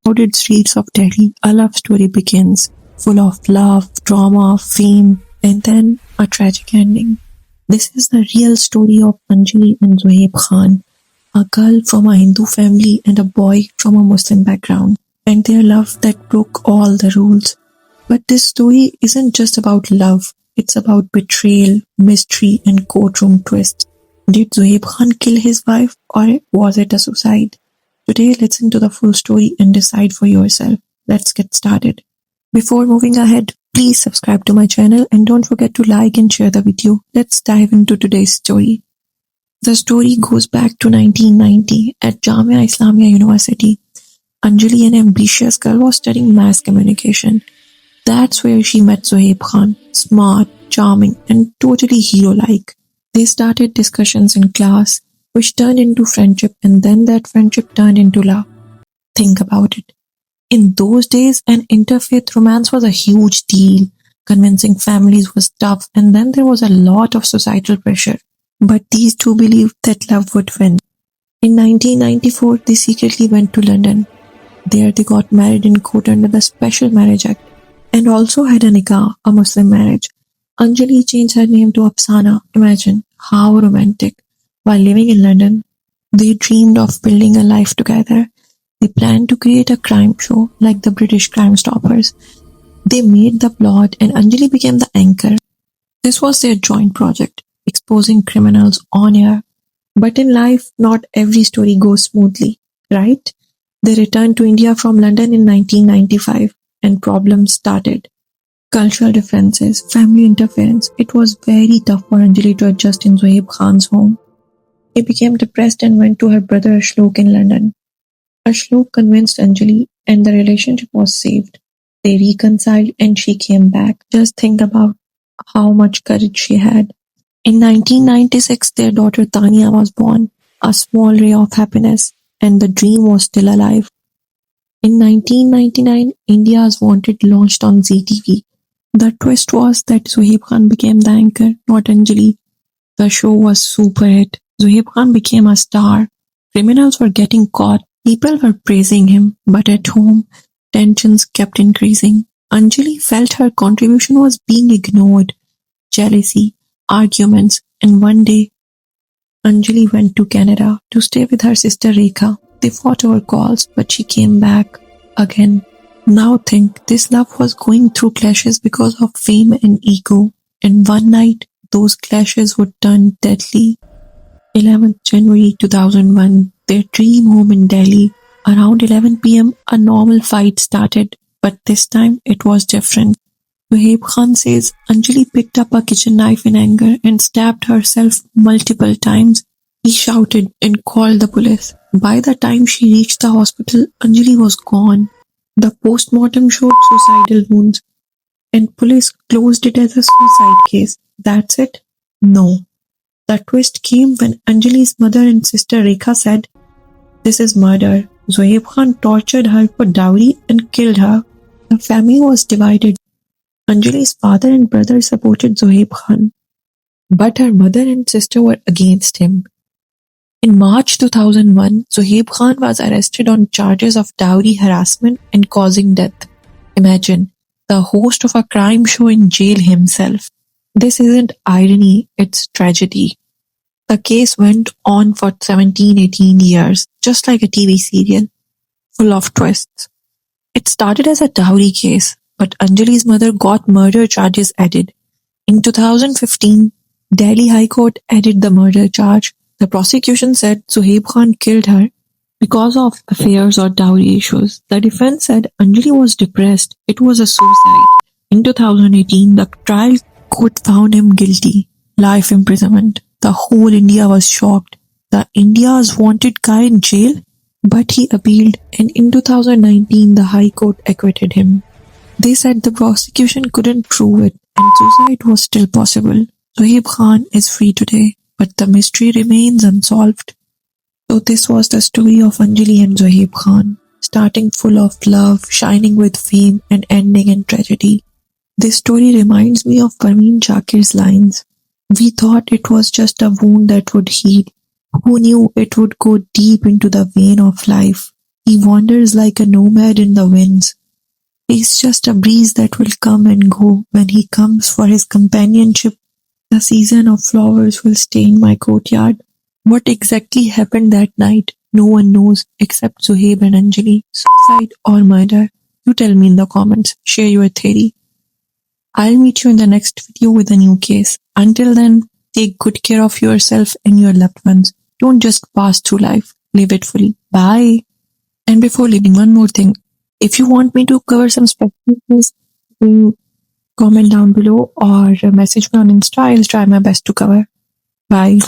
crowded streets of Delhi, a love story begins, full of love, drama, fame, and then a tragic ending. This is the real story of Anjali and Zohaib Khan, a girl from a Hindu family and a boy from a Muslim background, and their love that broke all the rules. But this story isn't just about love, it's about betrayal, mystery, and courtroom twists. Did Zohaib Khan kill his wife, or was it a suicide? Today, listen to the full story and decide for yourself. Let's get started. Before moving ahead, please subscribe to my channel and don't forget to like and share the video. Let's dive into today's story. The story goes back to 1990 at Jamia Islamia University. Anjali, an ambitious girl, was studying mass communication. That's where she met Zohaib Khan, smart, charming, and totally hero-like. They started discussions in class, which turned into friendship, and then that friendship turned into love. Think about it. In those days, an interfaith romance was a huge deal. Convincing families was tough, and then there was a lot of societal pressure. But these two believed that love would win. In 1994, they secretly went to London. There they got married in court under the Special Marriage Act, and also had a nikah, a Muslim marriage. Anjali changed her name to Afsana. Imagine how romantic. While living in London, they dreamed of building a life together. They planned to create a crime show like the British Crime Stoppers. They made the plot and Anjali became the anchor. This was their joint project, exposing criminals on air. But in life, not every story goes smoothly, right? They returned to India from London in 1995 and problems started. Cultural differences, family interference. It was very tough for Anjali to adjust in Zohaib Khan's home. He became depressed and went to her brother Ashlok in London. Ashlok convinced Anjali and the relationship was saved. They reconciled and she came back. Just think about how much courage she had. In 1996, their daughter Tania was born, a small ray of happiness, and the dream was still alive. In 1999, India's Wanted launched on Zee TV. The twist was that Zohaib Khan became the anchor, not Anjali. The show was super hit. Zohaib Khan became a star. Criminals were getting caught. People were praising him. But at home, tensions kept increasing. Anjali felt her contribution was being ignored. Jealousy, arguments, and one day, Anjali went to Canada to stay with her sister Rekha. They fought over calls, but she came back again. Now think, this love was going through clashes because of fame and ego. And one night, those clashes would turn deadly. 11th January 2001, their dream home in Delhi. Around 11 p.m., a normal fight started, but this time it was different. Zohaib Khan says Anjali picked up a kitchen knife in anger and stabbed herself multiple times. He shouted and called the police. By the time she reached the hospital, Anjali was gone. The post-mortem showed suicidal wounds, and police closed it as a suicide case. That's it? No. The twist came when Anjali's mother and sister Rekha said, "This is murder. Zohaib Khan tortured her for dowry and killed her." The family was divided. Anjali's father and brother supported Zohaib Khan, but her mother and sister were against him. In March 2001, Zohaib Khan was arrested on charges of dowry harassment and causing death. Imagine, the host of a crime show in jail himself. This isn't irony, it's tragedy. The case went on for 17-18 years, just like a TV serial, full of twists. It started as a dowry case, but Anjali's mother got murder charges added. In 2015, Delhi High Court added the murder charge. The prosecution said Zohaib Khan killed her because of affairs or dowry issues. The defense said Anjali was depressed. It was a suicide. In 2018, the trial court found him guilty. Life imprisonment. The whole India was shocked. The India's wanted guy in jail? But he appealed, and in 2019, the High Court acquitted him. They said the prosecution couldn't prove it, and suicide was still possible. Zohaib Khan is free today, but the mystery remains unsolved. So this was the story of Anjali and Zohaib Khan, starting full of love, shining with fame, and ending in tragedy. This story reminds me of Parveen Shakir's lines. We thought it was just a wound that would heal. Who knew it would go deep into the vein of life? He wanders like a nomad in the winds. He's just a breeze that will come and go. When he comes for his companionship, the season of flowers will stay in my courtyard. What exactly happened that night? No one knows except Zohaib and Anjali. Suicide or murder? You tell me in the comments. Share your theory. I'll meet you in the next video with a new case. Until then, take good care of yourself and your loved ones. Don't just pass through life. Live it fully. Bye. And before leaving, one more thing. If you want me to cover some special cases, comment down below or message me on Insta. I'll try my best to cover. Bye.